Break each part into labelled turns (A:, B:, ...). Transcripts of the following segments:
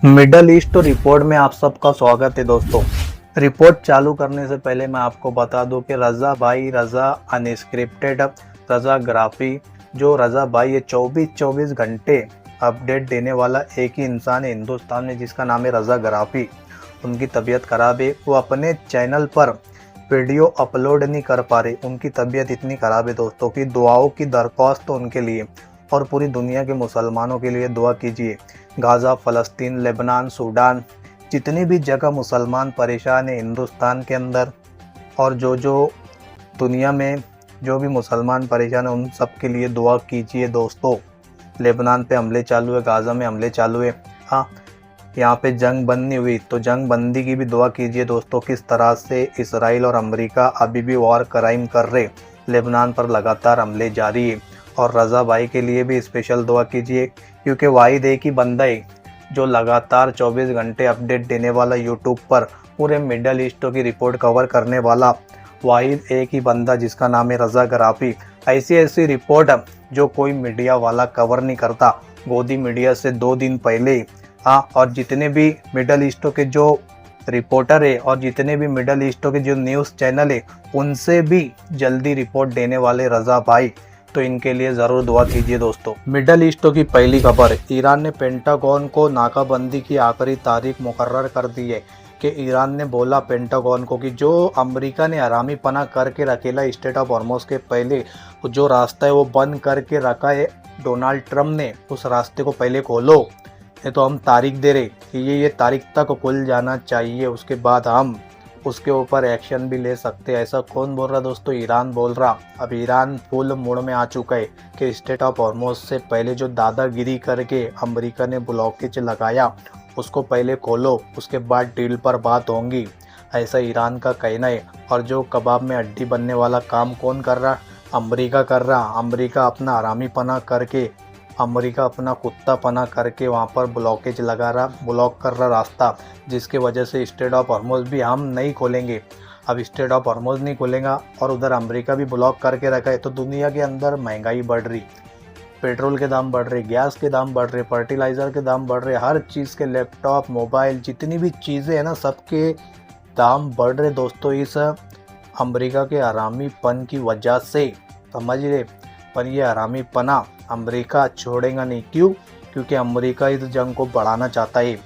A: Middle east report में आप सबका स्वागत है दोस्तों। रिपोर्ट चालू करने से पहले मैं आपको बता दूं कि रज़ा भाई रज़ा अनस्क्रिप्टेड रज़ा ग्राफी जो रज़ा भाई ये 24 घंटे अपडेट देने वाला एक ही इंसान है हिंदुस्तान में जिसका नाम है रज़ा ग्राफी। उनकी तबीयत ख़राब है, वो अपने चैनल पर वीडियो अपलोड नहीं कर पा रहे। उनकी तबीयत इतनी ख़राब है दोस्तों कि दुआओं की दरख्वास्त उनके लिए और पूरी दुनिया के मुसलमानों के लिए दुआ कीजिए। गाज़ा, फ़लस्तीन, लेबनान, सूडान, जितनी भी जगह मुसलमान परेशान है हिंदुस्तान के अंदर और जो दुनिया में जो भी मुसलमान परेशान है उन सब के लिए दुआ कीजिए दोस्तों। लेबनान पे हमले चालू है, गाज़ा में हमले चालू है। हाँ, यहाँ पे जंग बंद नहीं हुई तो जंग बंदी की भी दुआ कीजिए दोस्तों। किस तरह से इसराइल और अमेरिका अभी भी वॉर क्राइम कर रहे, लेबनान पर लगातार हमले जारी है। और रज़ा भाई के लिए भी स्पेशल दुआ कीजिए क्योंकि वाहिद एक ही बंदा है जो लगातार 24 घंटे अपडेट देने वाला यूट्यूब पर पूरे मिडल ईस्ट की रिपोर्ट कवर करने वाला वाहिद एक ही बंदा जिसका नाम है रज़ा ग्राफी। ऐसी रिपोर्ट जो कोई मीडिया वाला कवर नहीं करता, गोदी मीडिया से 2 दिन पहले। हाँ, और जितने भी मिडल ईस्ट के जो रिपोर्टर है और जितने भी मिडल ईस्ट के जो न्यूज़ चैनल है उनसे भी जल्दी रिपोर्ट देने वाले रज़ा भाई, तो इनके लिए ज़रूर दुआ कीजिए दोस्तों। मिडल ईस्ट की पहली खबर, ईरान ने पेंटागन को नाकाबंदी की आखिरी तारीख मुकर्रर कर दी है कि ईरान ने बोला पेंटागन को कि जो अमेरिका ने हरामी पना करके रखेला स्टेट ऑफ हॉर्मोज के पहले जो रास्ता है वो बंद करके रखा है डोनाल्ड ट्रम्प ने, उस रास्ते को पहले खोलो। ये तो हम तारीख दे रहे कि ये तारीख तक खुल जाना चाहिए, उसके बाद हम उसके ऊपर एक्शन भी ले सकते हैं। ऐसा कौन बोल रहा दोस्तों? ईरान बोल रहा। अब ईरान फुल मूड में आ चुका है कि स्टेट ऑफ हॉर्मोज से पहले जो दादागिरी करके अमेरिका ने ब्लॉकेज लगाया उसको पहले खोलो, उसके बाद डील पर बात होंगी, ऐसा ईरान का कहना है। और जो कबाब में हड्डी बनने वाला काम कौन कर रहा? अमेरिका कर रहा। अमेरिका अपना हरामी पना करके, अमेरिका अपना कुत्ता पना करके वहाँ पर ब्लॉकेज लगा रहा, ब्लॉक कर रहा रास्ता, जिसके वजह से स्टेट ऑफ हॉर्मोज भी हम नहीं खोलेंगे। अब स्टेट ऑफ हॉर्मोज नहीं खोलेगा और उधर अमेरिका भी ब्लॉक करके रखा है तो दुनिया के अंदर महंगाई बढ़ रही, पेट्रोल के दाम बढ़ रहे, गैस के दाम बढ़ रहे, फर्टिलाइज़र के दाम बढ़ रहे, हर चीज़ के, लैपटॉप, मोबाइल, जितनी भी चीज़ें हैं ना सबके दाम बढ़ रहे दोस्तों इस अमेरिका के हरामीपन की वजह से, समझ रहे। पर ये हरामीपना अमेरिका छोड़ेगा नहीं। क्यों? क्योंकि अमेरिका इस जंग को बढ़ाना चाहता है,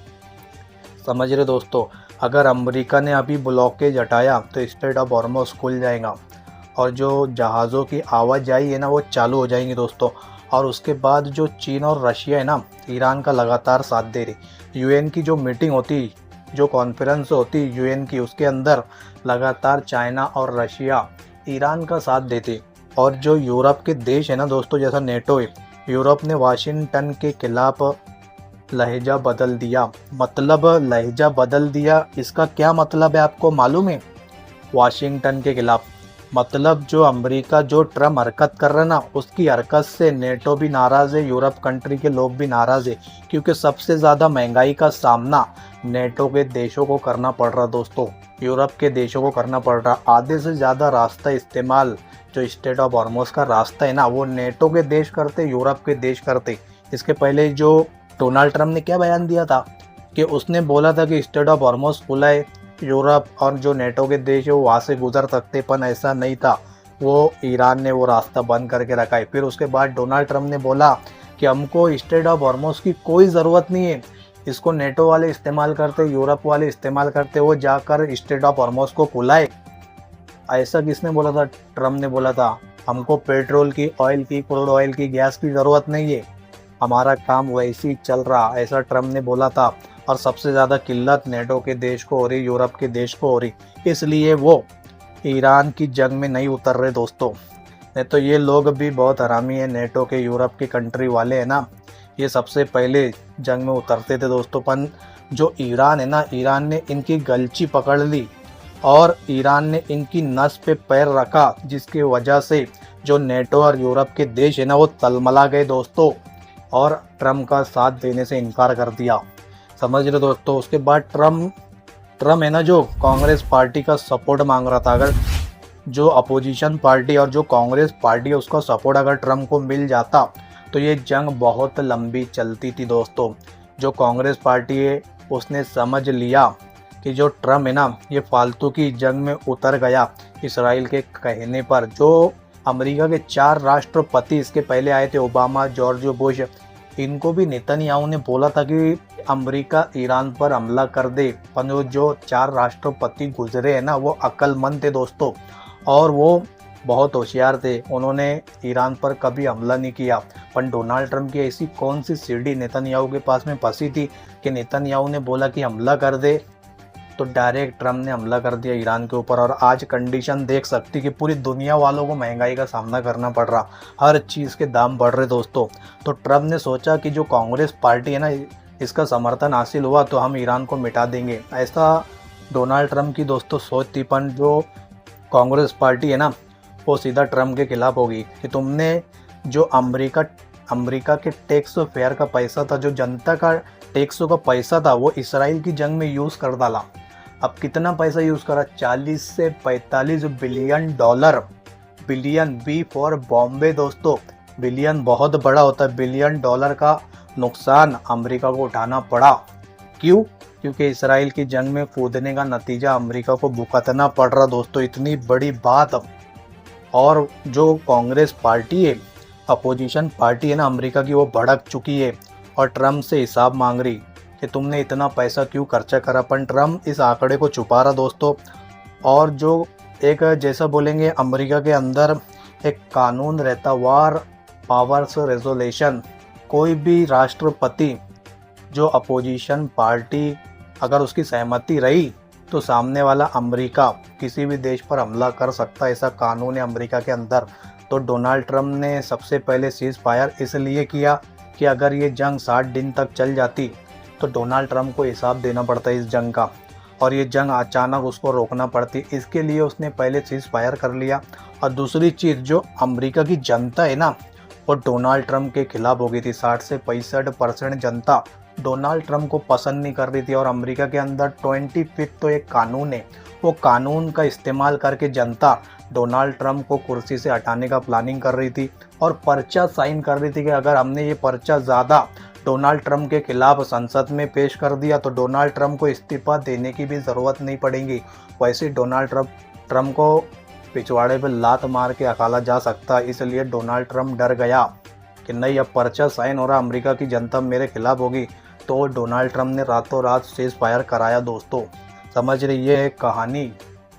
A: समझ रहे दोस्तों। अगर अमेरिका ने अभी ब्लॉकेज हटाया तो स्टेट ऑफ हॉर्मोज खुल जाएगा और जो जहाज़ों की आवाजाही है ना वो चालू हो जाएंगी दोस्तों। और उसके बाद जो चीन और रशिया है ना ईरान का लगातार साथ दे रही, यूएन की जो मीटिंग होती, जो कॉन्फ्रेंस होती यूएन की, उसके अंदर लगातार चाइना और रशिया ईरान का साथ देते। और जो यूरोप के देश है ना दोस्तों, जैसा नेटो है, यूरोप ने वाशिंगटन के खिलाफ लहजा बदल दिया। मतलब लहजा बदल दिया, इसका क्या मतलब है आपको मालूम है? वाशिंगटन के खिलाफ मतलब जो अमेरिका, जो ट्रम्प हरकत कर रहा है ना, उसकी हरकत से नेटो भी नाराज़ है, यूरोप कंट्री के लोग भी नाराज़ है, क्योंकि सबसे ज़्यादा महंगाई का सामना नेटो के देशों को करना पड़ रहा दोस्तों, यूरोप के देशों को करना पड़ रहा। आधे से ज़्यादा रास्ता इस्तेमाल जो स्टेट ऑफ हॉर्मोज का रास्ता है ना वो नेटो के देश करते, यूरोप के देश करते। इसके पहले जो डोनाल्ड ट्रम्प ने क्या बयान दिया था कि उसने बोला था कि स्टेट ऑफ हॉर्मोज खुला है, यूरोप और जो नेटो के देश है वो वहाँ से गुजर सकते, पर ऐसा नहीं था, वो ईरान ने वो रास्ता बंद करके रखा है। फिर उसके बाद डोनाल्ड ट्रम्प ने बोला कि हमको स्टेट ऑफ हॉर्मोज की कोई ज़रूरत नहीं है, इसको नेटो वाले इस्तेमाल करते, यूरोप वाले इस्तेमाल करते, वो जाकर स्टेट ऑफ हॉर्मोज को खुलाए। ऐसा किसने बोला था? ट्रम्प ने बोला था। हमको पेट्रोल की, ऑयल की, क्रूड ऑयल की, गैस की ज़रूरत नहीं है, हमारा काम वैसे ही चल रहा, ऐसा ट्रम्प ने बोला था। और सबसे ज़्यादा किल्लत नेटो के देश को हो रही, यूरोप के देश को हो रही, इसलिए वो ईरान की जंग में नहीं उतर रहे दोस्तों। नहीं तो ये लोग भी बहुत हरामी है, नेटो के, यूरोप के कंट्री वाले हैं ना, ये सबसे पहले जंग में उतरते थे दोस्तों। पर जो ईरान है ना, ईरान ने इनकी गलची पकड़ ली और ईरान ने इनकी नस पे पैर रखा, जिसकी वजह से जो नेटो और यूरोप के देश है ना वो तलमला गए दोस्तों और ट्रम्प का साथ देने से इनकार कर दिया, समझ रहे दोस्तों। उसके बाद ट्रम्प है ना जो कांग्रेस पार्टी का सपोर्ट मांग रहा था, अगर जो अपोजिशन पार्टी और जो कांग्रेस पार्टी है उसका सपोर्ट अगर ट्रम्प को मिल जाता तो ये जंग बहुत लंबी चलती थी दोस्तों। जो कांग्रेस पार्टी है उसने समझ लिया कि जो ट्रम्प है ना ये फालतू की जंग में उतर गया इसराइल के कहने पर। जो अमेरिका के 4 राष्ट्रपति इसके पहले आए थे, ओबामा, जॉर्ज बुश, इनको भी नेतन्याहू ने बोला था कि अमेरिका ईरान पर हमला कर दे, पर जो 4 राष्ट्रपति गुजरे हैं ना वो अक्लमंद थे दोस्तों, और वो बहुत होशियार थे। उन्होंने ईरान पर कभी हमला नहीं किया। पर डोनाल्ड ट्रंप की ऐसी कौन सी सीढ़ी नेतन्याहू के पास में फंसी थी कि नेतन्याहू ने बोला कि हमला कर दे, तो डायरेक्ट ट्रंप ने हमला कर दिया ईरान के ऊपर। और आज कंडीशन देख सकती कि पूरी दुनिया वालों को महंगाई का सामना करना पड़ रहा, हर चीज़ के दाम बढ़ रहे दोस्तों। तो ट्रंप ने सोचा कि जो कांग्रेस पार्टी है ना इसका समर्थन हासिल हुआ तो हम ईरान को मिटा देंगे। ऐसा डोनाल्ड ट्रंप की दोस्तों सोच थी, पर जो कांग्रेस पार्टी है ना वो सीधा ट्रंप के खिलाफ होगी कि तुमने जो अमेरिका के टैक्स फेयर का पैसा था, जो जनता का टैक्सों का पैसा था, वो इसराइल की जंग में यूज़ कर डाला। अब कितना पैसा यूज़ करा? 40 से 45 billion dollar. Billion, B for Bombay दोस्तों, बिलियन बहुत बड़ा होता है। बिलियन डॉलर का नुकसान अमेरिका को उठाना पड़ा। क्यों? क्योंकि इसराइल की जंग में कूदने का नतीजा अमेरिका को भुगतना पड़ रहा दोस्तों। इतनी बड़ी बात। और जो कांग्रेस पार्टी है, अपोजिशन पार्टी है ना अमेरिका की, वो भड़क चुकी है और ट्रंप से हिसाब मांग रही कि तुमने इतना पैसा क्यों खर्चा करा। पर ट्रंप इस आंकड़े को छुपा रहा दोस्तों। और जो एक जैसा बोलेंगे अमेरिका के अंदर एक कानून रहता, वार पावर्स रेजोल्यूशन, कोई भी राष्ट्रपति जो अपोजिशन पार्टी अगर उसकी सहमति रही तो सामने वाला अमेरिका किसी भी देश पर हमला कर सकता है। ऐसा कानून है अमेरिका के अंदर। तो डोनाल्ड ट्रंप ने सबसे पहले सीज फायर इसलिए किया कि अगर ये जंग 60 दिन तक चल जाती तो डोनाल्ड ट्रंप को हिसाब देना पड़ता इस जंग का, और ये जंग अचानक उसको रोकना पड़ती। इसके लिए उसने पहले सीज फायर कर लिया। और दूसरी चीज़, जो अमेरिका की जनता है ना वो डोनाल्ड ट्रंप के खिलाफ हो गई थी। 60 से 65% जनता डोनाल्ड ट्रंप को पसंद नहीं कर रही थी। और अमेरिका के अंदर 25 तो एक कानून है, वो कानून का इस्तेमाल करके जनता डोनाल्ड ट्रंप को कुर्सी से हटाने का प्लानिंग कर रही थी और पर्चा साइन कर रही थी कि अगर हमने ये पर्चा ज़्यादा डोनाल्ड ट्रंप के खिलाफ संसद में पेश कर दिया तो डोनाल्ड ट्रंप को इस्तीफा देने की भी ज़रूरत नहीं पड़ेगी। वैसे डोनाल्ड ट्रंप को पिछवाड़े पर लात मार के अकाला जा सकता। इसलिए डोनाल्ड ट्रंप डर गया कि नहीं, अब पर्चा साइन हो रहा, अमेरिका की जनता मेरे खिलाफ होगी। तो डोनाल्ड ट्रंप ने रातों रात सीज फायर कराया दोस्तों। समझ रही है कहानी।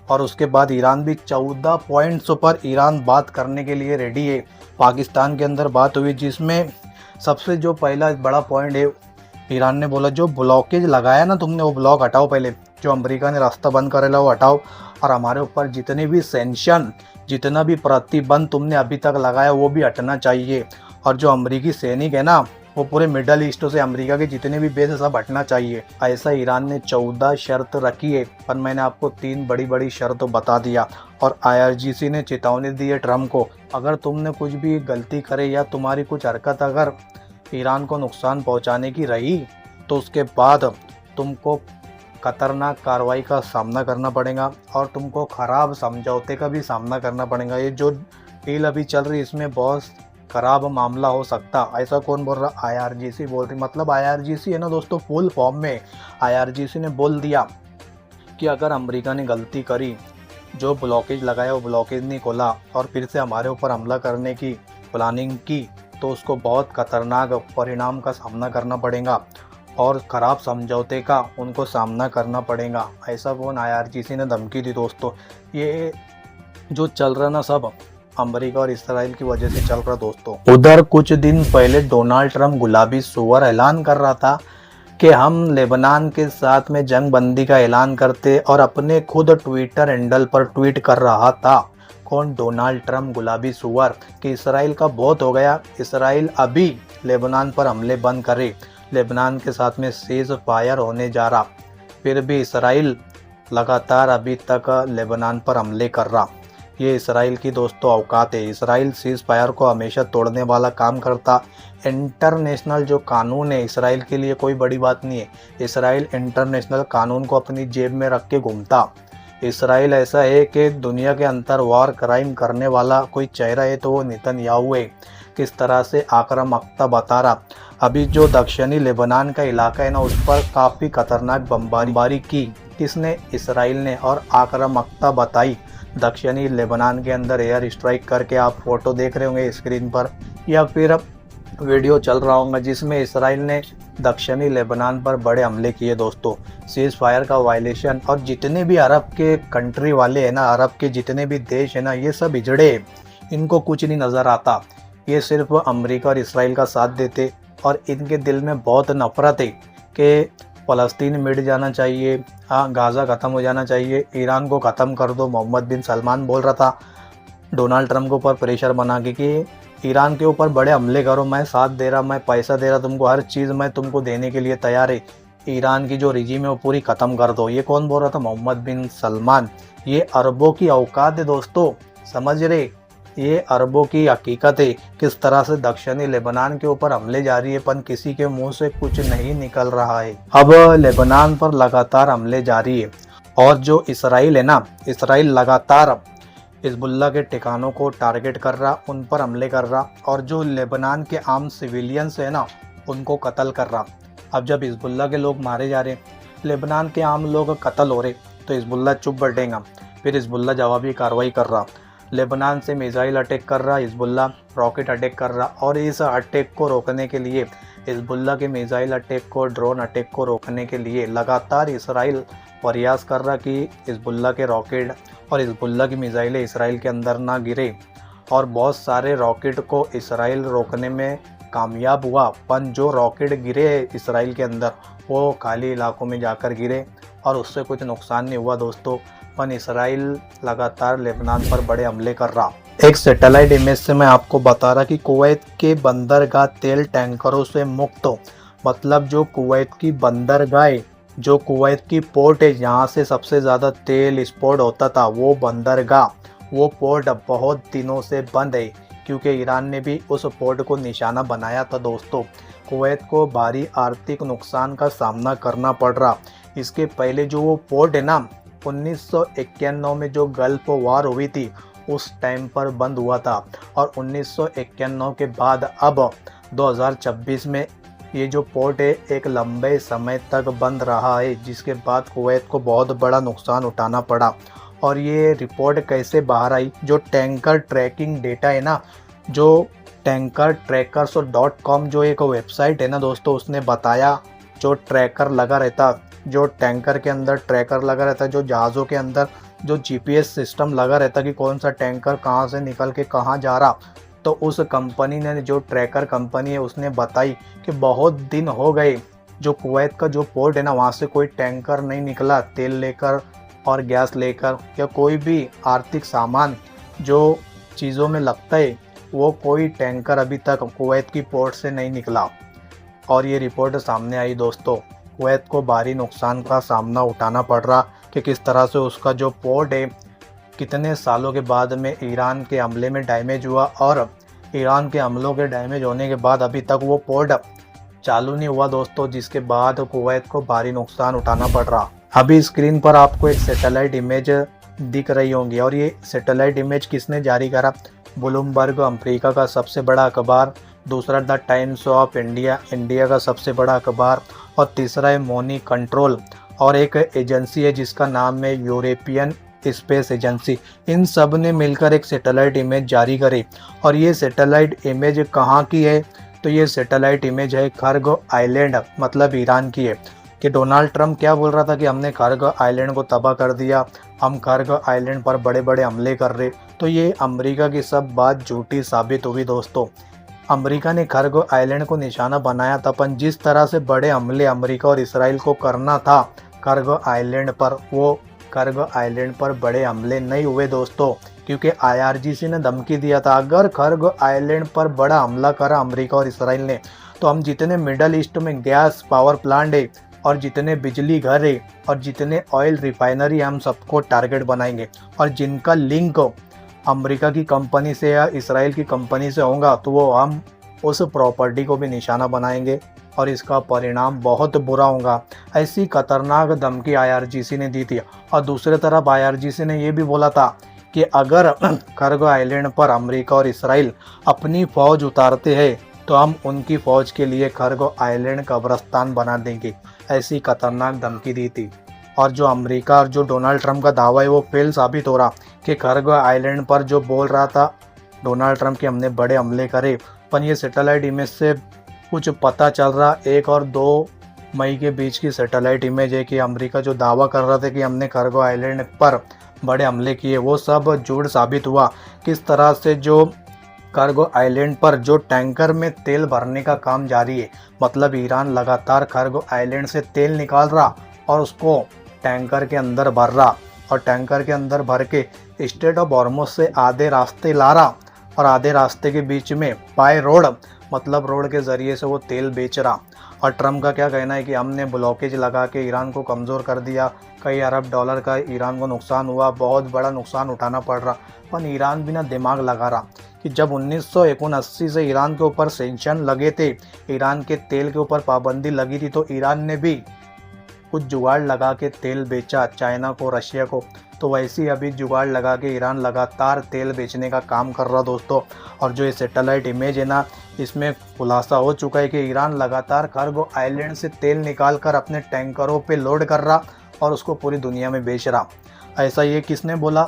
A: और उसके बाद ईरान भी 14 पॉइंट्स पर ईरान बात करने के लिए रेडी है। पाकिस्तान के अंदर बात हुई जिसमें सबसे जो पहला बड़ा पॉइंट है, ईरान ने बोला जो ब्लॉकेज लगाया ना तुमने वो ब्लॉक हटाओ, पहले जो अमेरिका ने रास्ता बंद करेला वो हटाओ, और हमारे ऊपर जितने भी सैंक्शन, जितना भी प्रतिबंध तुमने अभी तक लगाया वो भी हटना चाहिए। और जो अमेरिकी सैनिक है ना वो पूरे मिडल ईस्ट से अमेरिका के जितने भी बेस है सब हटना चाहिए। ऐसा ईरान ने 14 शर्त रखी है, पर मैंने आपको 3 बड़ी बड़ी शर्त बता दिया। और IRGC ने चेतावनी दी है ट्रंप को, अगर तुमने कुछ भी गलती करे या तुम्हारी कुछ हरकत अगर ईरान को नुकसान पहुंचाने की रही तो उसके बाद तुमको खतरनाक कार्रवाई का सामना करना पड़ेगा और तुमको ख़राब समझौते का भी सामना करना पड़ेगा। ये जो डील अभी चल रही है इसमें बहुत ख़राब मामला हो सकता। ऐसा कौन बोल रहा? IRGC बोल रही। मतलब IRGC है ना दोस्तों फुल फॉर्म में। IRGC ने बोल दिया कि अगर अमेरिका ने गलती करी, जो ब्लॉकेज लगाया वो ब्लॉकेज नहीं खोला और फिर से हमारे ऊपर हमला करने की प्लानिंग की तो उसको बहुत खतरनाक परिणाम का सामना करना पड़ेगा और ख़राब समझौते का उनको सामना करना पड़ेगा। ऐसा कौन? IRGC ने धमकी दी दोस्तों। ये जो चल रहा ना सब अमेरिका और इसराइल की वजह से चल रहा दोस्तों। उधर कुछ दिन पहले डोनाल्ड ट्रंप गुलाबी सुअर ऐलान कर रहा था कि हम लेबनान के साथ में जंग बंदी का ऐलान करते, और अपने खुद ट्विटर हैंडल पर ट्वीट कर रहा था। कौन? डोनाल्ड ट्रंप गुलाबी सुअर, कि इसराइल का बहुत हो गया, इसराइल अभी लेबनान पर हमले बंद करे, लेबनान के साथ में सीज फायर होने जा रहा। फिर भी इसराइल लगातार अभी तक लेबनान पर हमले कर रहा। ये इसराइल की दोस्तों औकात है। इसराइल सीज फायर को हमेशा तोड़ने वाला काम करता। इंटरनेशनल जो कानून है इसराइल के लिए कोई बड़ी बात नहीं है। इसराइल इंटरनेशनल कानून को अपनी जेब में रख के घूमता। इसराइल ऐसा है कि दुनिया के अंदर वॉर क्राइम करने वाला कोई चेहरा है तो वो नेतन्याहू है। किस तरह से आक्रामकता बता रहा। अभी जो दक्षिणी लेबनान का इलाका है ना, उस पर काफ़ी खतरनाक बमबारी की किसने, इसराइल ने, और आक्रामकता बताई दक्षिणी लेबनान के अंदर एयर स्ट्राइक करके। आप फोटो देख रहे होंगे स्क्रीन पर या फिर वीडियो चल रहा होगा जिसमें इसराइल ने दक्षिणी लेबनान पर बड़े हमले किए दोस्तों। सीज फायर का वायलेशन, और जितने भी अरब के कंट्री वाले हैं ना, अरब के जितने भी देश हैं ना, ये सब हिजड़े, इनको कुछ नहीं नज़र आता। ये सिर्फ अमेरिका और इसराइल का साथ देते और इनके दिल में बहुत नफरत है कि फ़लस्तीन मिट जाना चाहिए, हाँ गाज़ा ख़त्म हो जाना चाहिए, ईरान को ख़त्म कर दो। मोहम्मद बिन सलमान बोल रहा था डोनाल्ड ट्रंप के ऊपर प्रेशर बना के कि ईरान के ऊपर बड़े हमले करो, मैं साथ दे रहा, मैं पैसा दे रहा तुमको, हर चीज़ मैं तुमको देने के लिए तैयार है, ईरान की जो रिजीम है वो पूरी ख़त्म कर दो। ये कौन बोल रहा था? मोहम्मद बिन सलमान। ये अरबों की औकात है दोस्तों, समझ रहे? ये अरबों की हकीकत है, किस तरह से दक्षिणी लेबनान के ऊपर हमले जारी है, पर किसी के मुंह से कुछ नहीं निकल रहा है। अब लेबनान पर लगातार हमले जारी है और जो इसराइल है ना, इसराइल लगातार हिजबुल्लाह के ठिकानों को टारगेट कर रहा, उन पर हमले कर रहा, और जो लेबनान के आम सिविलियंस है ना, उनको कत्ल कर रहा। अब जब हिजबुल्लाह के लोग मारे जा रहे, लेबनान के आम लोग कत्ल हो रहे, तो हिजबुल्लाह चुप बैठेगा। फिर हिजबुल्लाह जवाबी कार्रवाई कर रहा, लेबनान से मिसाइल अटैक कर रहा, हिजबुल्लाह रॉकेट अटैक कर रहा, और इस अटैक को रोकने के लिए, हिजबुल्लाह के मिसाइल अटैक को, ड्रोन अटैक को रोकने के लिए लगातार इसराइल प्रयास कर रहा कि हिजबुल्लाह के रॉकेट और हिजबुल्लाह की मिसाइलें इसराइल के अंदर ना गिरे। और बहुत सारे रॉकेट को इसराइल रोकने में कामयाब हुआ, पर जो रॉकेट गिरे इसराइल के अंदर वो खाली इलाकों में जाकर गिरे और उससे कुछ नुकसान नहीं हुआ दोस्तों। पर इसराइल लगातार लेबनान पर बड़े हमले कर रहा। एक सैटेलाइट इमेज से मैं आपको बता रहा कि कुवैत के बंदरगाह तेल टैंकरों से मुक्त हो, मतलब जो कुवैत की बंदरगाह, जो कुवैत की पोर्ट है जहाँ से सबसे ज़्यादा तेल एक्सपोर्ट होता था, वो बंदरगाह, वो पोर्ट बहुत दिनों से बंद है, क्योंकि ईरान ने भी उस पोर्ट को निशाना बनाया था दोस्तों। कुवैत को भारी आर्थिक नुकसान का सामना करना पड़ रहा। इसके पहले जो वो पोर्ट है ना, 1991 में जो गल्फ वार हुई थी उस टाइम पर बंद हुआ था, और 1991 के बाद अब 2026 में ये जो पोर्ट है एक लंबे समय तक बंद रहा है, जिसके बाद कुवैत को बहुत बड़ा नुकसान उठाना पड़ा। और ये रिपोर्ट कैसे बाहर आई? जो टैंकर ट्रैकिंग डेटा है ना, जो टैंकर ट्रैकर्स .com जो एक वेबसाइट है ना दोस्तों, उसने बताया जो ट्रैकर लगा रहता, जो टैंकर के अंदर ट्रैकर लगा रहता, जो जहाज़ों के अंदर जो GPS सिस्टम लगा रहता कि कौन सा टैंकर कहाँ से निकल के कहाँ जा रहा, तो उस कंपनी ने, जो ट्रैकर कंपनी है, उसने बताई कि बहुत दिन हो गए जो कुवैत का जो पोर्ट है ना, वहाँ से कोई टैंकर नहीं निकला तेल लेकर और गैस लेकर, या कोई भी आर्थिक सामान जो चीज़ों में लगता है, वो कोई टैंकर अभी तक कुवैत की पोर्ट से नहीं निकला। और ये रिपोर्ट सामने आई दोस्तों, कुवैत को भारी नुकसान का सामना उठाना पड़ रहा कि किस तरह से उसका जो पोर्ट है कितने सालों के बाद में ईरान के हमले में डैमेज हुआ, और ईरान के हमलों के डैमेज होने के बाद अभी तक वो पोर्ट चालू नहीं हुआ दोस्तों, जिसके बाद कुवैत को भारी नुकसान उठाना पड़ रहा। अभी स्क्रीन पर आपको एक सैटेलाइट इमेज दिख रही होंगी, और ये सैटेलाइट इमेज किसने जारी करा? ब्लूमबर्ग, अमेरिका का सबसे बड़ा अखबार, दूसरा the times of India, India का सबसे बड़ा अखबार, और तीसरा है मोनी कंट्रोल, और एक एजेंसी है जिसका नाम है यूरोपियन स्पेस एजेंसी। इन सब ने मिलकर एक सैटेलाइट इमेज जारी करी। और ये सैटेलाइट इमेज कहाँ की है? तो ये सैटेलाइट इमेज है खर्ग आइलैंड, मतलब ईरान की है। कि डोनाल्ड ट्रंप क्या बोल रहा था कि हमने खर्ग आइलैंड को तबाह कर दिया, हम खर्ग आइलैंड पर बड़े बड़े हमले कर रहे, तो ये अमेरिका की सब बात झूठी साबित हुई दोस्तों। अमेरिका ने खर्ग आइलैंड को निशाना बनाया था, पर जिस तरह से बड़े हमले अमेरिका और इसराइल को करना था खर्ग आइलैंड पर, वो खर्ग आइलैंड पर बड़े हमले नहीं हुए दोस्तों, क्योंकि IRGC ने धमकी दिया था अगर खर्ग आइलैंड पर बड़ा हमला करा अमेरिका और इसराइल ने, तो हम जितने मिडल ईस्ट में गैस पावर प्लांट है, और जितने बिजली घर है, और जितने ऑयल रिफाइनरी, हम सबको टारगेट बनाएंगे, और जिनका लिंक अमेरिका की कंपनी से या इसराइल की कंपनी से होगा, तो वो हम उस प्रॉपर्टी को भी निशाना बनाएंगे, और इसका परिणाम बहुत बुरा होगा। ऐसी खतरनाक धमकी IRGC ने दी थी। और दूसरी तरफ IRGC ने ये भी बोला था कि अगर कार्गो आइलैंड पर अमेरिका और इसराइल अपनी फ़ौज उतारते हैं तो हम उनकी फ़ौज के लिए कार्गो आइलैंड कब्रिस्तान बना देंगे। ऐसी खतरनाक धमकी दी थी। और जो अमेरिका और जो डोनाल्ड ट्रंप का दावा है वो फेल साबित हो रहा कि कार्गो आइलैंड पर जो बोल रहा था डोनाल्ड ट्रंप कि हमने बड़े हमले करे, पर ये सैटेलाइट इमेज से कुछ पता चल रहा। 1 और 2 मई के बीच की सैटेलाइट इमेज है कि अमेरिका जो दावा कर रहा था कि हमने कार्गो आइलैंड पर बड़े हमले किए, वो सब झूठ साबित हुआ। किस तरह से जो कार्गो आइलैंड पर जो टैंकर में तेल भरने का काम जारी है, मतलब ईरान लगातार कार्गो आइलैंड से तेल निकाल रहा और उसको टैंकर के अंदर भर रहा, और टैंकर के अंदर भर के स्ट्रेट ऑफ हॉर्मुज़ से आधे रास्ते ला रहा, और आधे रास्ते के बीच में बाय रोड, मतलब रोड के ज़रिए से वो तेल बेच रहा। और ट्रम्प का क्या कहना है कि हमने ब्लॉकेज लगा के ईरान को कमज़ोर कर दिया, कई अरब डॉलर का ईरान को नुकसान हुआ, बहुत बड़ा नुकसान उठाना पड़ रहा। पर ईरान बिना दिमाग लगा रहा कि जब 1979 से ईरान के ऊपर सेंक्शन लगे थे, ईरान के तेल के ऊपर पाबंदी लगी थी, तो ईरान ने भी कुछ जुगाड़ लगा के तेल बेचा चाइना को, रशिया को। तो वैसे ही अभी जुगाड़ लगा के ईरान लगातार तेल बेचने का काम कर रहा दोस्तों। और जो ये सैटेलाइट इमेज है ना, इसमें खुलासा हो चुका है कि ईरान लगातार कार्गो आइलैंड से तेल निकाल कर अपने टैंकरों पे लोड कर रहा और उसको पूरी दुनिया में बेच रहा। ऐसा ये किसने बोला?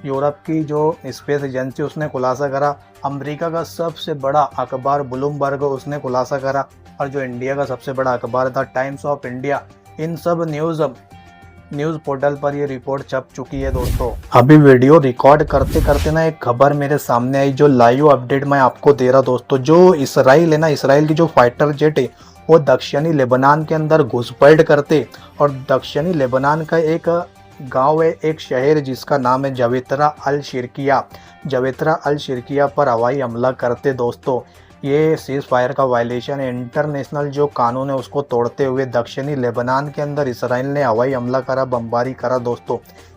A: यूरोप की जो स्पेस एजेंसी उसने खुलासा करा, अमेरिका का सबसे बड़ा अखबार ब्लूमबर्ग उसने खुलासा करा, और जो इंडिया का सबसे बड़ा अखबार था टाइम्स ऑफ इंडिया, इन सब न्यूज़ पोर्टल पर ये रिपोर्ट छप चुकी है दोस्तों। अभी वीडियो रिकॉर्ड करते करते ना एक खबर मेरे सामने आई, जो लाइव अपडेट मैं आपको दे रहा दोस्तों। जो इसराइल है ना, इसराइल की जो फाइटर जेट है वो दक्षिणी लेबनान के अंदर घुसपैठ करते, और दक्षिणी लेबनान का एक गांव है, एक शहर जिसका नाम है जवेत्रा अल शिर्किया, जवेत्रा अल शिर्किया पर हवाई हमला करते दोस्तों। ये सीज फायर का वायलेशन है, इंटरनेशनल जो कानून है उसको तोड़ते हुए दक्षिणी लेबनान के अंदर इसराइल ने हवाई हमला करा, बमबारी करा दोस्तों।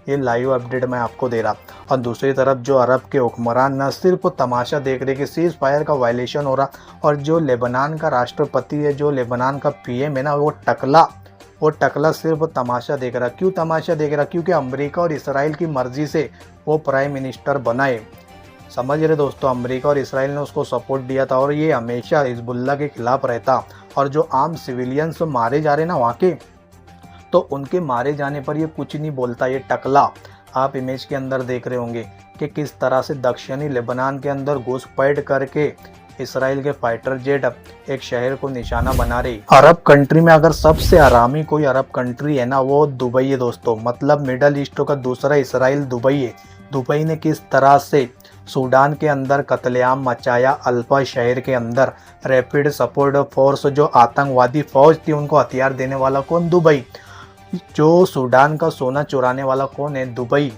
A: ये लाइव अपडेट मैं आपको दे रहा। और दूसरी तरफ जो अरब के हुक्मरान न सिर्फ तमाशा देख रहे कि सीज फायर का वायलेशन हो रहा, और जो लेबनान का राष्ट्रपति है, जो लेबनान का पीएम है ना, वो टकला सिर्फ तमाशा देख रहा। क्यों तमाशा देख रहा? क्योंकि अमेरिका और इसराइल की मर्जी से वो प्राइम मिनिस्टर बनाए। समझ रहे दोस्तों, अमेरिका और इसराइल ने उसको सपोर्ट दिया था, और ये हमेशा हिजबुल्लाह के खिलाफ रहता। और जो आम सिविलियंस मारे जा रहे ना वहाँ के, तो उनके मारे जाने पर ये कुछ नहीं बोलता। ये टकला आप इमेज के अंदर देख रहे होंगे कि किस तरह से दक्षिणी लेबनान के अंदर घुसपैठ करके इसराइल के फाइटर जेट एक शहर को निशाना बना रही। अरब कंट्री में अगर सबसे आरामी कोई अरब कंट्री है ना, वो दुबई है दोस्तों। मतलब मिडल ईस्ट का दूसरा इसराइल दुबई है। दुबई ने किस तरह से सूडान के अंदर कत्लेआम मचाया, अल्फा शहर के अंदर रैपिड सपोर्ट फोर्स जो आतंकवादी फौज थी उनको हथियार देने वाला कौन? दुबई। जो सूडान का सोना चुराने वाला कौन है? दुबई।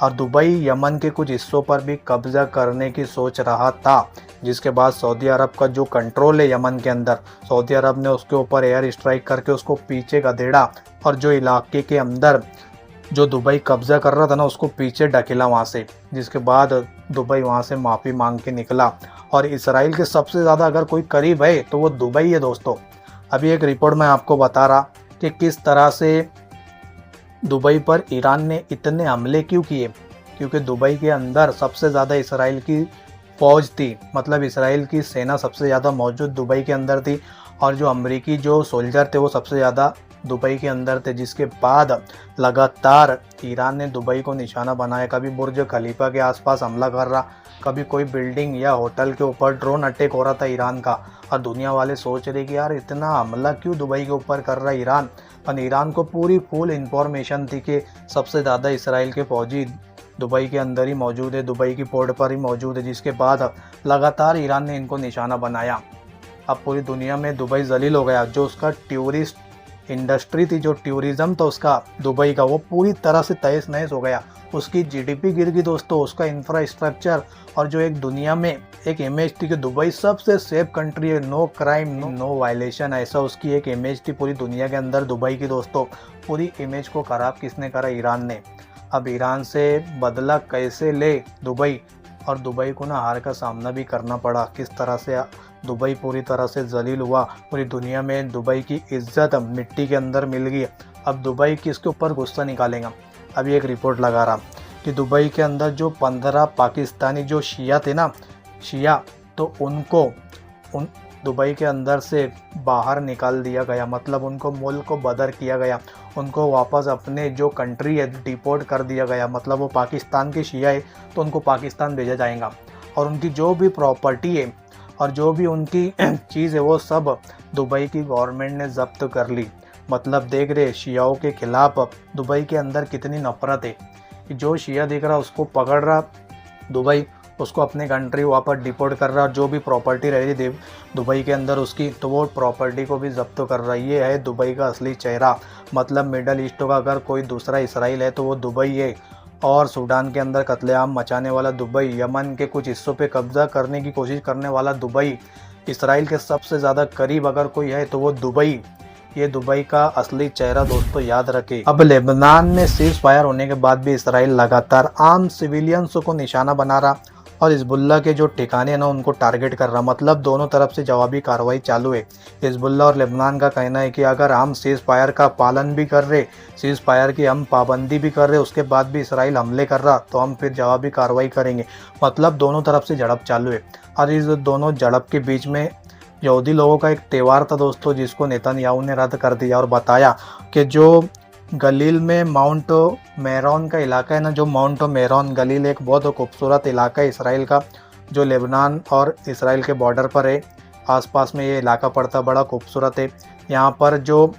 A: और दुबई यमन के कुछ हिस्सों पर भी कब्जा करने की सोच रहा था, जिसके बाद सऊदी अरब का जो कंट्रोल है यमन के अंदर, सऊदी अरब ने उसके ऊपर एयर स्ट्राइक करके उसको पीछे धकेला, और जो इलाके के अंदर जो दुबई कब्जा कर रहा था ना उसको पीछे ढकेला वहाँ से, जिसके बाद दुबई वहाँ से माफ़ी मांग के निकला। और इसराइल के सबसे ज़्यादा अगर कोई करीब है तो वो दुबई है दोस्तों। अभी एक रिपोर्ट मैं आपको बता रहा कि किस तरह से दुबई पर ईरान ने इतने हमले क्यों किए, क्योंकि दुबई के अंदर सबसे ज़्यादा इसराइल की फ़ौज थी, मतलब इसराइल की सेना सबसे ज़्यादा मौजूद दुबई के अंदर थी, और जो अमेरिकी जो सोल्जर थे वो सबसे ज़्यादा दुबई के अंदर थे। जिसके बाद लगातार ईरान ने दुबई को निशाना बनाया, कभी बुर्ज खलीफा के आसपास हमला कर रहा, कभी कोई बिल्डिंग या होटल के ऊपर ड्रोन अटैक हो रहा था ईरान का। और दुनिया वाले सोच रहे कि यार इतना हमला क्यों दुबई के ऊपर कर रहा है ईरान। पर ईरान को पूरी फुल इंफॉर्मेशन थी कि सबसे ज़्यादा इसराइल के फौजी दुबई के अंदर ही मौजूद है, दुबई की पोर्ट पर ही मौजूद है। जिसके बाद लगातार ईरान ने इनको निशाना बनाया। अब पूरी दुनिया में दुबई जलील हो गया। जो उसका टूरिस्ट इंडस्ट्री थी, जो टूरिज्म था उसका दुबई का, वो पूरी तरह से तहस नहस हो गया। उसकी जीडीपी गिर गई दोस्तों, उसका इंफ्रास्ट्रक्चर, और जो एक दुनिया में एक इमेज थी कि दुबई सबसे सेफ कंट्री है, नो क्राइम नो वायलेशन, ऐसा उसकी एक इमेज थी पूरी दुनिया के अंदर दुबई की दोस्तों। पूरी इमेज को ख़राब किसने करा? ईरान ने। अब ईरान से बदला कैसे ले दुबई, और दुबई को ना हार का सामना भी करना पड़ा। किस तरह से दुबई पूरी तरह से जलील हुआ, पूरी दुनिया में दुबई की इज्जत मिट्टी के अंदर मिल गई। अब दुबई किसके ऊपर गुस्सा निकालेगा? अभी एक रिपोर्ट लगा रहा कि दुबई के अंदर जो 15 पाकिस्तानी जो शिया थे ना, शिया, तो उनको उन दुबई के अंदर से बाहर निकाल दिया गया, मतलब उनको मुल्क को बदर किया गया, उनको वापस अपने जो कंट्री है डिपोर्ट कर दिया गया। मतलब वो पाकिस्तान के शिया है तो उनको पाकिस्तान भेजा जाएगा, और उनकी जो भी प्रॉपर्टी है और जो भी उनकी चीज़ है वो सब दुबई की गवर्नमेंट ने जब्त कर ली। मतलब देख रहे शियाओं के खिलाफ दुबई के अंदर कितनी नफरत है कि जो शिया दिख रहा उसको पकड़ रहा दुबई, उसको अपने कंट्री वापस डिपोर्ट कर रहा, जो भी प्रॉपर्टी रह रही दुबई के अंदर उसकी, तो वो प्रॉपर्टी को भी जब्त कर रहा। ये है दुबई का असली चेहरा। मतलब मिडल ईस्ट का अगर कोई दूसरा इसराइल है तो वो दुबई है, और सूडान के अंदर कत्लेआम मचाने वाला दुबई, यमन के कुछ हिस्सों पे कब्जा करने की कोशिश करने वाला दुबई, इसराइल के सबसे ज़्यादा करीब अगर कोई है तो वो दुबई। ये दुबई का असली चेहरा दोस्तों, याद रखें। अब लेबनान में सीज फायर होने के बाद भी इसराइल लगातार आम सिविलियंस को निशाना बना रहा और हिजबुल्लाह के जो ठिकाने हैं ना उनको टारगेट कर रहा। मतलब दोनों तरफ से जवाबी कार्रवाई चालू है। हिजबुल्लाह और लेबनान का कहना है कि अगर हम सीज फायर का पालन भी कर रहे, सीज फायर की हम पाबंदी भी कर रहे, उसके बाद भी इसराइल हमले कर रहा तो हम फिर जवाबी कार्रवाई करेंगे। मतलब दोनों तरफ से झड़प चालू है। और इस दोनों झड़प के बीच में यहूदी लोगों का एक त्यौहार था दोस्तों, जिसको नेतन्याहू ने रद्द कर दिया और बताया कि जो गलील में माउंट मेरोन का इलाका है ना, जो माउंट मेरोन गलील एक बहुत खूबसूरत इलाका है इसराइल का, जो लेबनान और इसराइल के बॉर्डर पर है। आसपास में ये इलाका पड़ता, बड़ा खूबसूरत है। यहाँ पर जो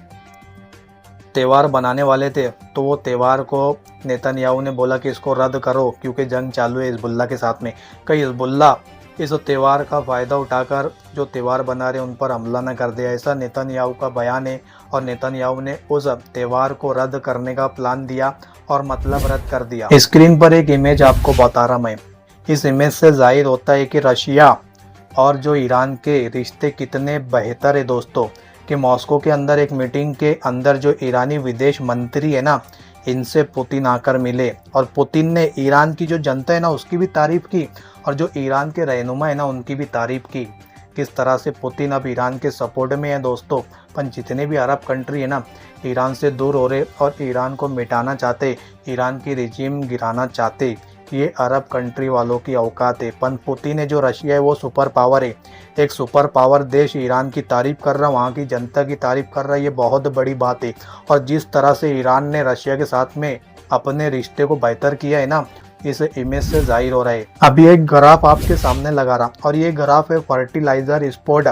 A: त्यौहार बनाने वाले थे तो वो त्यौहार को नेतन्याहू ने बोला कि इसको रद्द करो क्योंकि जंग चालू है हिजबुल्लाह के साथ में। कई हिजबुल्लाह इस त्यौहार का फ़ायदा उठाकर जो त्यौहार बना रहे उन पर हमला न कर दिया, ऐसा नेतन्याहू का बयान है। और नेतन्याहू ने उस त्यौहार को रद्द करने का प्लान दिया और मतलब रद्द कर दिया। स्क्रीन पर एक इमेज आपको बता रहा मैं। इस इमेज से जाहिर होता है कि रशिया और जो ईरान के रिश्ते कितने बेहतर है दोस्तों, कि मॉस्को के अंदर एक मीटिंग के अंदर जो ईरानी विदेश मंत्री है ना, इनसे पुतिन आकर मिले और पुतिन ने ईरान की जो जनता है ना उसकी भी तारीफ़ की और जो ईरान के रहनुमा है ना उनकी भी तारीफ़ की। किस तरह से पुतिन अब ईरान के सपोर्ट में है दोस्तों। पर जितने भी अरब कंट्री है ना ईरान से दूर हो रहे और ईरान को मिटाना चाहते, ईरान की रिजीम गिराना चाहते। ये अरब कंट्री वालों की औकात है। पर पुतिन है जो रशिया है वो सुपर पावर है। एक सुपर पावर देश ईरान की तारीफ़ कर रहा, वहाँ की जनता की तारीफ़ कर रहा, ये बहुत बड़ी बात है। और जिस तरह से ईरान ने रशिया के साथ में अपने रिश्ते को बेहतर किया है ना, इस इमेज से जाहिर हो रहा है। अभी एक ग्राफ आपके सामने लगा रहा और ये ग्राफ है फर्टिलाइज़र स्पोर्ट।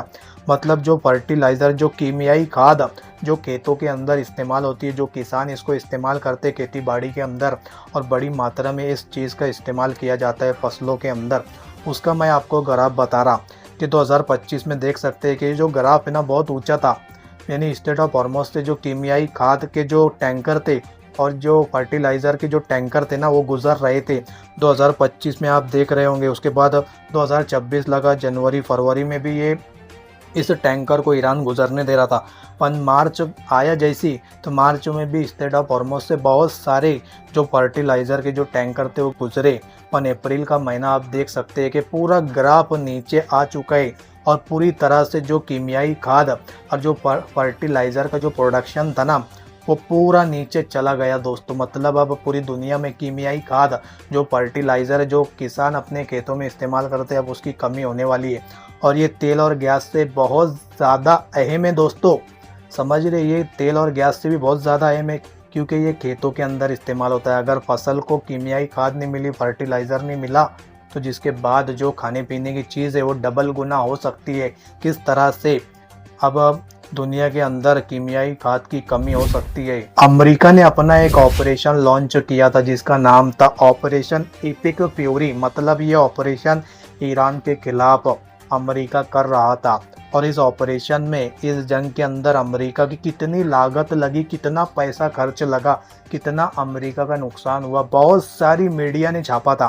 A: मतलब जो फर्टिलाइज़र, जो कीमियाई खाद जो खेतों के अंदर इस्तेमाल होती है, जो किसान इसको इस्तेमाल करते खेती बाड़ी के अंदर, और बड़ी मात्रा में इस चीज़ का इस्तेमाल किया जाता है फसलों के अंदर, उसका मैं आपको ग्राफ बता रहा कि 2025 में देख सकते हैं कि जो ग्राफ है ना बहुत ऊंचा था। यानी स्टेट ऑफ हॉर्मुज़ से जो कीमियाई खाद के जो टैंकर थे और जो फर्टिलाइज़र के जो टैंकर थे ना वो गुजर रहे थे 2025 में, आप देख रहे होंगे। उसके बाद 2026 लगा, जनवरी फरवरी में भी ये इस टैंकर को ईरान गुजरने दे रहा था। पर मार्च आया जैसी तो मार्च में भी स्टेट ऑफ हॉर्मुज़ से बहुत सारे जो फर्टिलाइज़र के जो टैंकर थे वो गुजरे। पर अप्रैल का महीना आप देख सकते हैं कि पूरा ग्राफ नीचे आ चुका है और पूरी तरह से जो कीमियाई खाद और जो फर्टिलाइज़र का जो प्रोडक्शन था ना वो पूरा नीचे चला गया दोस्तों। मतलब अब पूरी दुनिया में कीमियाई खाद जो फर्टिलाइज़र जो किसान अपने खेतों में इस्तेमाल करते हैं अब उसकी कमी होने वाली है। और ये तेल और गैस से बहुत ज़्यादा अहम है दोस्तों, समझ रहे, ये तेल और गैस से भी बहुत ज़्यादा अहम है क्योंकि ये खेतों के अंदर इस्तेमाल होता है। अगर फसल को कीमियाई खाद नहीं मिली, फर्टिलाइज़र नहीं मिला, तो जिसके बाद जो खाने पीने की चीज़ है वो डबल गुना हो सकती है। किस तरह से अब दुनिया के अंदर कीमियाई खाद की कमी हो सकती है। अमेरिका ने अपना एक ऑपरेशन लॉन्च किया था जिसका नाम था ऑपरेशन एपिक फ्यूरी। मतलब ये ऑपरेशन ईरान के खिलाफ अमेरिका कर रहा था। और इस ऑपरेशन में, इस जंग के अंदर अमेरिका की कितनी लागत लगी, कितना पैसा खर्च लगा, कितना अमेरिका का नुकसान हुआ, बहुत सारी मीडिया ने छापा था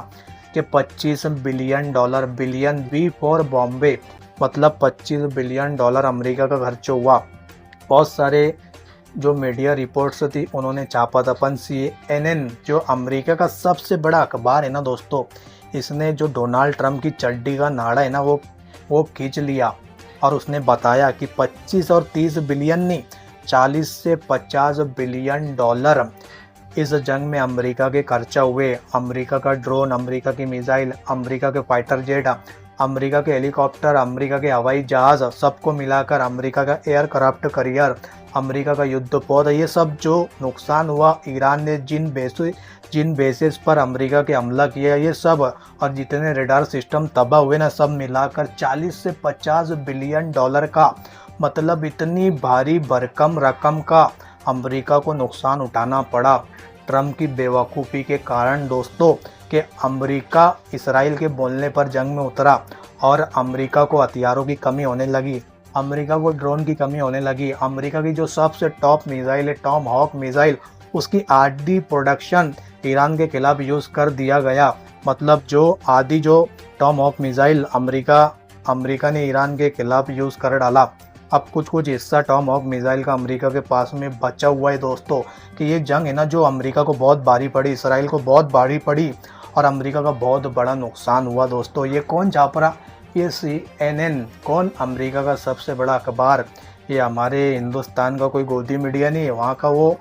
A: कि $25 billion, billion B for Bombay, मतलब $25 बिलियन अमेरिका का खर्च हुआ। बहुत सारे जो मीडिया रिपोर्ट्स थी उन्होंने छापा था। अपन CNN जो अमेरिका का सबसे बड़ा अखबार है ना दोस्तों, इसने जो डोनाल्ड ट्रंप की चड्डी का नाड़ा है ना वो खींच लिया और उसने बताया कि 25 और 30 बिलियन नहीं, 40 से 50 बिलियन डॉलर इस जंग में अमेरिका के खर्चा हुए, अमेरिका का ड्रोन, अमेरिका की मिसाइल, अमेरिका के फाइटर जेट, अमेरिका के हेलीकॉप्टर, अमेरिका के हवाई जहाज, सबको मिलाकर अमेरिका का एयरक्राफ्ट करियर, अमेरिका का युद्धपोत, ये सब जो नुकसान हुआ ईरान ने जिन बेसिस पर अमेरिका के हमला किया, ये सब और जितने रडार सिस्टम तबाह हुए ना, सब मिलाकर 40 से 50 बिलियन डॉलर का, मतलब इतनी भारी भरकम रकम का अमेरिका को नुकसान उठाना पड़ा ट्रम्प की बेवकूफ़ी के कारण दोस्तों, कि अमेरिका इसराइल के बोलने पर जंग में उतरा और अमेरिका को हथियारों की कमी होने लगी, अमेरिका को ड्रोन की कमी होने लगी। अमेरिका की जो सबसे टॉप मिसाइल है टॉम हॉक मिसाइल, उसकी आधी प्रोडक्शन ईरान के खिलाफ यूज़ कर दिया गया। मतलब जो टॉम हॉक मिसाइल अमेरिका ने ईरान के खिलाफ यूज़ कर डाला। अब कुछ हिस्सा टॉम हॉक मिसाइल का अमेरिका के पास में बचा हुआ है दोस्तों, कि ये जंग है ना जो अमेरिका को बहुत भारी पड़ी, इसराइल को बहुत भारी पड़ी और अमेरिका का बहुत बड़ा नुकसान हुआ दोस्तों। ये कौन छाप रहा? ये CNN, कौन? अमेरिका का सबसे बड़ा अखबार। ये हमारे हिंदुस्तान का कोई गोदी मीडिया नहीं है, वहाँ का वो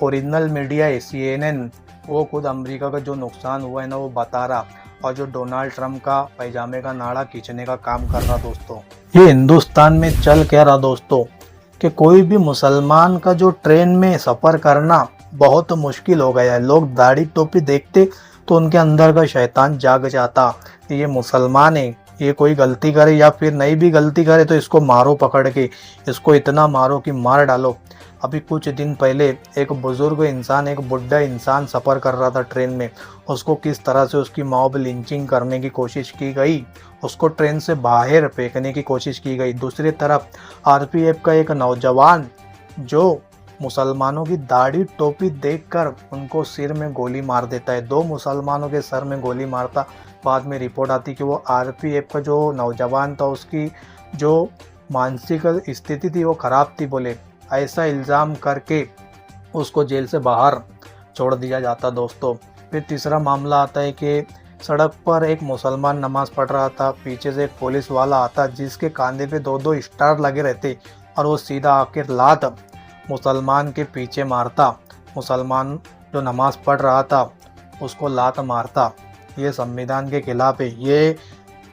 A: ओरिजिनल मीडिया है CNN। वो खुद अमेरिका का जो नुकसान हुआ है ना वो बता रहा, और जो डोनाल्ड ट्रम्प का पैजामे का नाड़ा खींचने का काम कर रहा दोस्तों। ये हिंदुस्तान में चल क्या रहा दोस्तों, कि कोई भी मुसलमान का जो ट्रेन में सफ़र करना बहुत मुश्किल हो गया है। लोग दाढ़ी टोपी देखते तो उनके अंदर का शैतान जाग जाता, ये मुसलमान है, ये कोई गलती करे या फिर नहीं भी गलती करे तो इसको मारो पकड़ के, इसको इतना मारो कि मार डालो। अभी कुछ दिन पहले एक बुज़ुर्ग इंसान, एक बुढ़ा इंसान सफ़र कर रहा था ट्रेन में, उसको किस तरह से उसकी मॉब लिंचिंग करने की कोशिश की गई, उसको ट्रेन से बाहर फेंकने की कोशिश की गई। दूसरी तरफ RPF का एक नौजवान जो मुसलमानों की दाढ़ी टोपी देखकर उनको सिर में गोली मार देता है, 2 मुसलमानों के सर में गोली मारता। बाद में रिपोर्ट आती कि वो RPF का जो नौजवान था उसकी जो मानसिक स्थिति थी वो ख़राब थी बोले, ऐसा इल्ज़ाम करके उसको जेल से बाहर छोड़ दिया जाता दोस्तों। फिर तीसरा मामला आता है कि सड़क पर एक मुसलमान नमाज़ पढ़ रहा था, पीछे से एक पुलिस वाला आता जिसके कंधे पे 2-2 स्टार लगे रहते, और वो सीधा आकर लात मुसलमान के पीछे मारता, मुसलमान जो नमाज़ पढ़ रहा था उसको लात मारता। ये संविधान के खिलाफ है।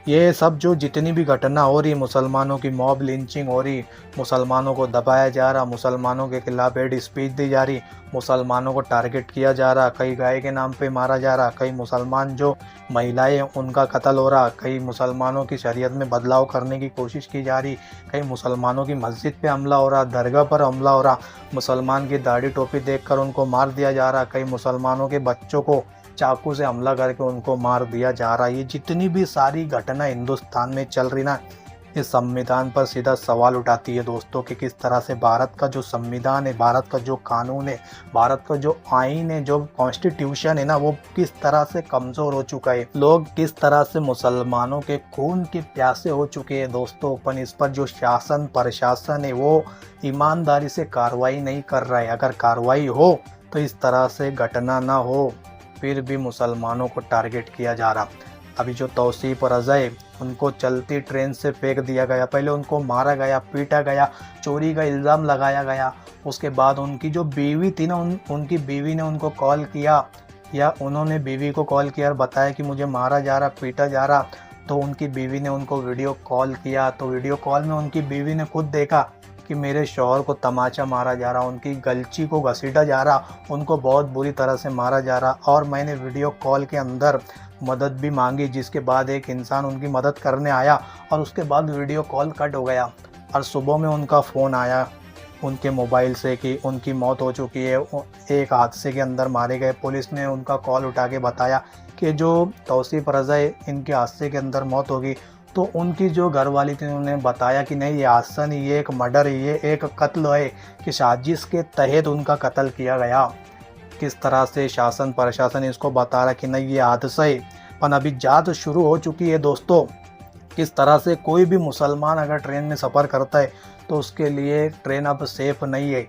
A: ये सब जो जितनी भी घटना हो रही, मुसलमानों की मॉब लिंचिंग हो रही, मुसलमानों को दबाया जा रहा, मुसलमानों के खिलाफ हेड स्पीच दी जा रही, मुसलमानों को टारगेट किया जा रहा, कई गाय के नाम पे मारा जा रहा, कई मुसलमान जो महिलाएं उनका कत्ल हो रहा, कई मुसलमानों की शरीयत में बदलाव करने की कोशिश की जा रही, कई मुसलमानों की मस्जिद पे हमला हो रहा, दरगाह पर हमला हो रहा, मुसलमान की दाढ़ी टोपी देखकर उनको मार दिया जा रहा, कई मुसलमानों के बच्चों को चाकू से हमला करके उनको मार दिया जा रहा है। ये जितनी भी सारी घटना हिंदुस्तान में चल रही ना, इस संविधान पर सीधा सवाल उठाती है दोस्तों, कि किस तरह से भारत का जो संविधान है, भारत का जो कानून है, भारत का जो आइन है, जो कॉन्स्टिट्यूशन है ना, वो किस तरह से कमज़ोर हो चुका है। लोग किस तरह से मुसलमानों के खून के प्यासे हो चुके हैं दोस्तों। अपन इस पर जो शासन प्रशासन है वो ईमानदारी से कार्रवाई नहीं कर रहा है। अगर कार्रवाई हो तो इस तरह से घटना ना हो, फिर भी मुसलमानों को टारगेट किया जा रहा। अभी जो तौसीफ रज़ा है उनको चलती ट्रेन से फेंक दिया गया, पहले उनको मारा गया, पीटा गया, चोरी का इल्ज़ाम लगाया गया। उसके बाद उनकी जो बीवी थी ना, उनकी बीवी ने उनको कॉल किया, या उन्होंने बीवी को कॉल किया और बताया कि मुझे मारा जा रहा, पीटा जा रहा। तो उनकी बीवी ने उनको वीडियो कॉल किया, तो वीडियो कॉल में उनकी बीवी ने खुद देखा कि मेरे शौहर को तमाचा मारा जा रहा, उनकी गलची को घसीटा जा रहा, उनको बहुत बुरी तरह से मारा जा रहा। और मैंने वीडियो कॉल के अंदर मदद भी मांगी, जिसके बाद एक इंसान उनकी मदद करने आया और उसके बाद वीडियो कॉल कट हो गया। और सुबह में उनका फ़ोन आया उनके मोबाइल से कि उनकी मौत हो चुकी है, एक हादसे के अंदर मारे गए। पुलिस ने उनका कॉल उठा के बताया कि जो तौसीफ रज़ा है इनके हादसे के अंदर मौत होगी। तो उनकी जो घरवाली थी उन्होंने बताया कि नहीं, ये हादसा नहीं, ये एक मर्डर है, ये एक कत्ल है, कि साजिश के तहत उनका कत्ल किया गया। किस तरह से शासन प्रशासन इसको बता रहा कि नहीं ये हादसा है, पर अभी जांच शुरू हो चुकी है दोस्तों। किस तरह से कोई भी मुसलमान अगर ट्रेन में सफ़र करता है तो उसके लिए ट्रेन अब सेफ नहीं है।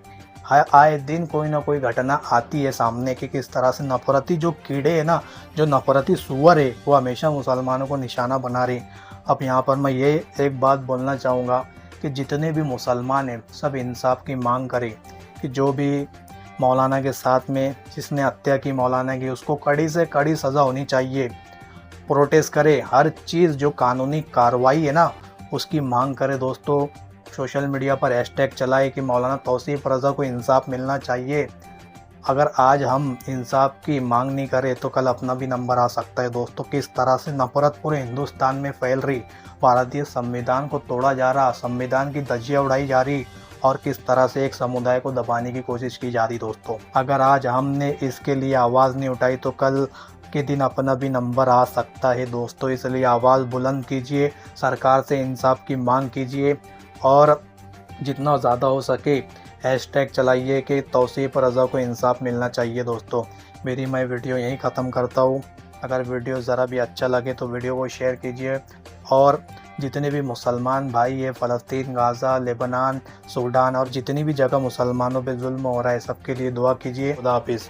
A: आए दिन कोई ना कोई घटना आती है सामने कि किस तरह से नफरती जो कीड़े हैं ना, जो नफरती सूअर है, वो हमेशा मुसलमानों को निशाना बना रही। अब यहाँ पर मैं ये एक बात बोलना चाहूँगा कि जितने भी मुसलमान हैं सब इंसाफ की मांग करें, कि जो भी मौलाना के साथ में जिसने हत्या की मौलाना की, उसको कड़ी से कड़ी सज़ा होनी चाहिए। प्रोटेस्ट करे, हर चीज़ जो कानूनी कार्रवाई है ना उसकी मांग करे दोस्तों। सोशल मीडिया पर हैशटैग चलाए कि मौलाना तौसीफ़ रज़ा को इंसाफ मिलना चाहिए। अगर आज हम इंसाफ की मांग नहीं करें तो कल अपना भी नंबर आ सकता है दोस्तों। किस तरह से नफरत पूरे हिंदुस्तान में फैल रही, भारतीय संविधान को तोड़ा जा रहा, संविधान की धज्जियां उड़ाई जा रही और किस तरह से एक समुदाय को दबाने की कोशिश की जा रही दोस्तों। अगर आज हमने इसके लिए आवाज़ नहीं उठाई तो कल के दिन अपना भी नंबर आ सकता है दोस्तों। इसलिए आवाज़ बुलंद कीजिए, सरकार से इंसाफ की मांग कीजिए और जितना ज़्यादा हो सके हैशटैग चलाइए कि तौसीफ़ रज़ा को इंसाफ मिलना चाहिए दोस्तों। मेरी मैं वीडियो यहीं ख़त्म करता हूँ। अगर वीडियो ज़रा भी अच्छा लगे तो वीडियो को शेयर कीजिए और जितने भी मुसलमान भाई है फ़लस्तीन, गाज़ा, लेबनान, सूडान और जितनी भी जगह मुसलमानों पे जुल्म हो रहा है सबके लिए दुआ कीजिए। खुदा हाफिज़।